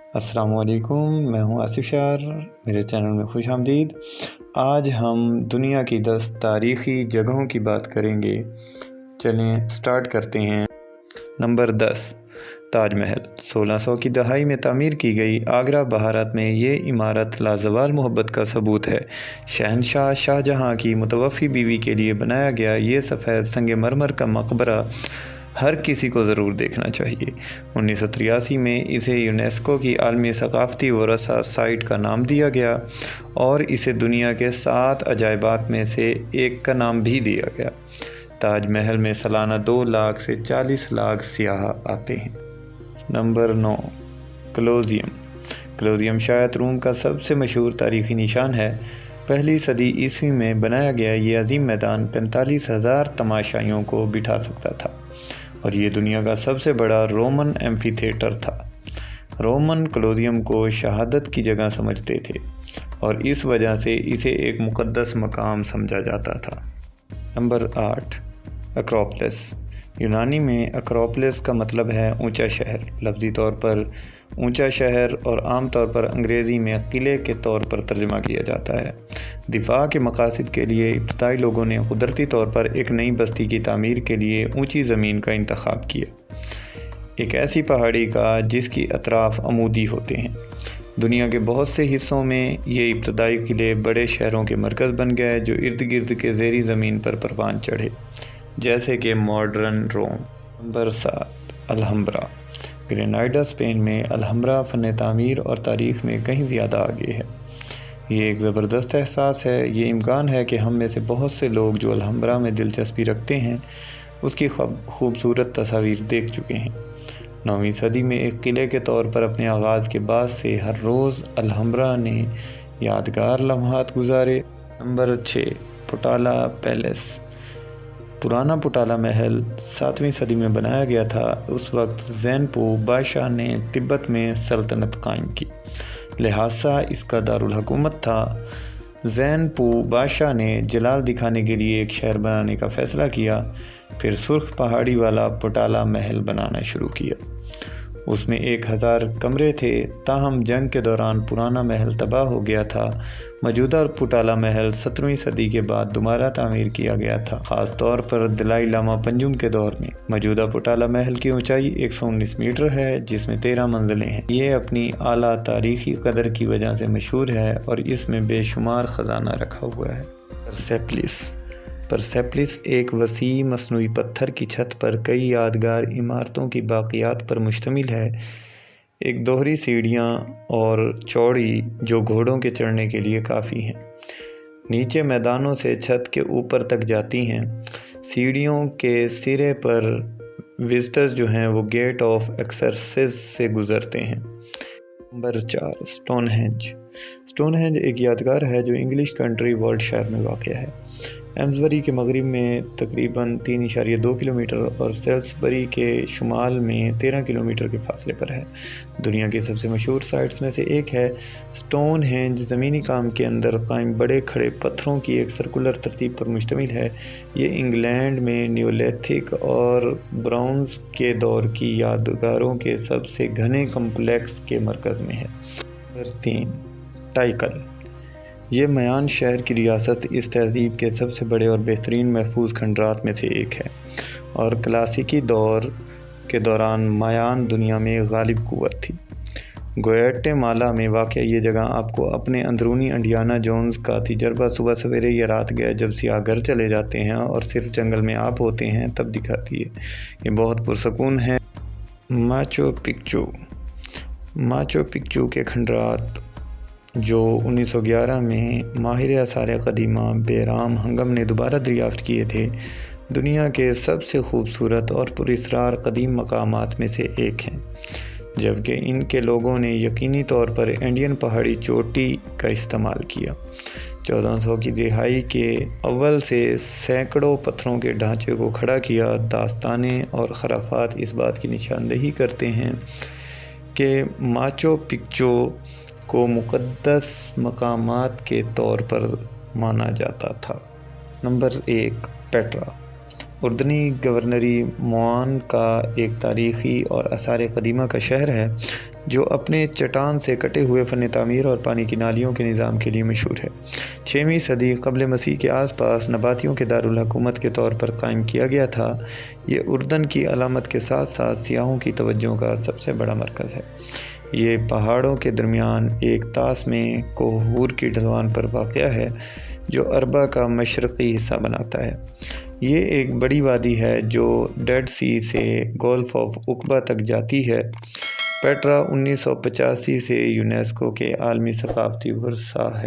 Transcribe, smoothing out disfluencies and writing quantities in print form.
السلام علیکم، میں ہوں آصف شار، میرے چینل میں خوش آمدید۔ آج ہم دنیا کی 10 تاریخی جگہوں کی بات کریں گے۔ چلیں سٹارٹ کرتے ہیں۔ نمبر 10، تاج محل۔ 1600 کی دہائی میں تعمیر کی گئی آگرہ بھارت میں یہ عمارت لازوال محبت کا ثبوت ہے۔ شہنشاہ شاہجہاں کی متوفی بیوی کے لیے بنایا گیا یہ سفید سنگ مرمر کا مقبرہ ہر کسی کو ضرور دیکھنا چاہیے۔ 1983 میں اسے یونیسکو کی عالمی ثقافتی ورثہ سائٹ کا نام دیا گیا اور اسے دنیا کے 7 عجائبات میں سے ایک کا نام بھی دیا گیا۔ تاج محل میں سالانہ 2 لاکھ سے 40 لاکھ سیاح آتے ہیں۔ نمبر 9، کولوسیوم۔ کولوسیوم شاید روم کا سب سے مشہور تاریخی نشان ہے۔ پہلی صدی عیسوی میں بنایا گیا یہ عظیم میدان 45,000 تماشائیوں کو بٹھا سکتا تھا اور یہ دنیا کا سب سے بڑا رومن ایمفی تھیٹر تھا۔ رومن کولوسیوم کو شہادت کی جگہ سمجھتے تھے اور اس وجہ سے اسے ایک مقدس مقام سمجھا جاتا تھا۔ نمبر 8، اکروپولس۔ یونانی میں اکروپولس کا مطلب ہے اونچا شہر۔ لفظی طور پر اونچا شہر اور عام طور پر انگریزی میں قلعے کے طور پر ترجمہ کیا جاتا ہے۔ دفاع کے مقاصد کے لیے ابتدائی لوگوں نے قدرتی طور پر ایک نئی بستی کی تعمیر کے لیے اونچی زمین کا انتخاب کیا، ایک ایسی پہاڑی کا جس کی اطراف عمودی ہوتے ہیں۔ دنیا کے بہت سے حصوں میں یہ ابتدائی قلعے بڑے شہروں کے مرکز بن گئے جو ارد گرد کے زیریں زمین پر پروان چڑھے، جیسے کہ ماڈرن روم۔ نمبر 7، الہمبرا۔ گریناڈا اسپین میں الہمبرا فن تعمیر اور تاریخ میں کہیں زیادہ آگے ہے۔ یہ ایک زبردست احساس ہے۔ یہ امکان ہے کہ ہم میں سے بہت سے لوگ جو الہمبرا میں دلچسپی رکھتے ہیں اس کی خوبصورت تصاویر دیکھ چکے ہیں۔ 9ویں صدی میں ایک قلعے کے طور پر اپنے آغاز کے بعد سے ہر روز الہمبرا نے یادگار لمحات گزارے۔ نمبر 6، پٹالا پیلیس۔ پرانا پٹالا محل 7ویں صدی میں بنایا گیا تھا۔ اس وقت زین پو بادشاہ نے تبت میں سلطنت قائم کی، لہٰذا اس کا دارالحکومت تھا۔ زین پو بادشاہ نے جلال دکھانے کے لیے ایک شہر بنانے کا فیصلہ کیا، پھر سرخ پہاڑی والا پٹالا محل بنانا شروع کیا۔ اس میں 1000 کمرے تھے، تاہم جنگ کے دوران پرانا محل تباہ ہو گیا تھا۔ موجودہ پٹالا محل 17ویں صدی کے بعد دوبارہ تعمیر کیا گیا تھا، خاص طور پر دلائی لاما پنجم کے دور میں۔ موجودہ پٹالا محل کی اونچائی 119 میٹر ہے، جس میں 13 منزلیں ہیں۔ یہ اپنی اعلیٰ تاریخی قدر کی وجہ سے مشہور ہے اور اس میں بے شمار خزانہ رکھا ہوا ہے۔ پرسیپلس ایک وسیع مصنوعی پتھر کی چھت پر کئی یادگار عمارتوں کی باقیات پر مشتمل ہے۔ ایک دوہری سیڑھیاں اور چوڑی جو گھوڑوں کے چڑھنے کے لیے کافی ہیں، نیچے میدانوں سے چھت کے اوپر تک جاتی ہیں۔ سیڑھیوں کے سرے پر وزٹرز جو ہیں وہ گیٹ آف ایکسرسز سے گزرتے ہیں۔ نمبر 4، سٹون ہینج۔ سٹون ہینج ایک یادگار ہے جو انگلش کنٹری والٹشائر میں واقع ہے۔ ایمزبری کے مغرب میں تقریباً 3.2 کلومیٹر اور سیلسبری کے شمال میں 13 کلومیٹر کے فاصلے پر ہے۔ دنیا کی سب سے مشہور سائٹس میں سے ایک ہے۔ سٹون ہینج زمینی کام کے اندر قائم بڑے کھڑے پتھروں کی ایک سرکولر ترتیب پر مشتمل ہے۔ یہ انگلینڈ میں نیولیتھک اور برونز کے دور کی یادگاروں کے سب سے گھنے کمپلیکس کے مرکز میں ہے۔ نمبر 3، ٹائیکل۔ یہ میان شہر کی ریاست اس تہذیب کے سب سے بڑے اور بہترین محفوظ کھنڈرات میں سے ایک ہے اور کلاسیکی دور کے دوران مایان دنیا میں غالب قوت تھی۔ گویٹے مالا میں واقع یہ جگہ آپ کو اپنے اندرونی انڈیانا جونز کا تجربہ صبح سویرے یا رات گئے جب سیاح گھر چلے جاتے ہیں اور صرف جنگل میں آپ ہوتے ہیں تب دکھاتی ہے۔ یہ بہت پرسکون ہے۔ ماچو پکچو۔ ماچو پکچو کے کھنڈرات جو 1911 میں ماہر آثار قدیمہ بیرام ہنگم نے دوبارہ دریافت کیے تھے، دنیا کے سب سے خوبصورت اور پراسرار قدیم مقامات میں سے ایک ہیں، جبکہ ان کے لوگوں نے یقینی طور پر انڈین پہاڑی چوٹی کا استعمال کیا۔ 1400 کی دہائی کے اول سے سینکڑوں پتھروں کے ڈھانچے کو کھڑا کیا۔ داستانیں اور خرافات اس بات کی نشاندہی کرتے ہیں کہ ماچو پکچو کو مقدس مقامات کے طور پر مانا جاتا تھا۔ Number 1، Petra. اردنی گورنری موان کا ایک تاریخی اور آثار قدیمہ کا شہر ہے جو اپنے چٹان سے کٹے ہوئے فن تعمیر اور پانی کی نالیوں کے نظام کے لیے مشہور ہے۔ 6ویں صدی قبل مسیح کے آس پاس نباتیوں کے دارالحکومت کے طور پر قائم کیا گیا تھا۔ یہ اردن کی علامت کے ساتھ ساتھ سیاحوں کی توجہ کا سب سے بڑا مرکز ہے۔ یہ پہاڑوں کے درمیان ایک طاس میں کوہور کی ڈھلوان پر واقع ہے جو عربہ کا مشرقی حصہ بناتا ہے۔ یہ ایک بڑی وادی ہے جو ڈیڈ سی سے گولف آف عقبہ تک جاتی ہے۔ پیٹرا 1985 سے یونیسکو کے عالمی ثقافتی ورثہ ہے۔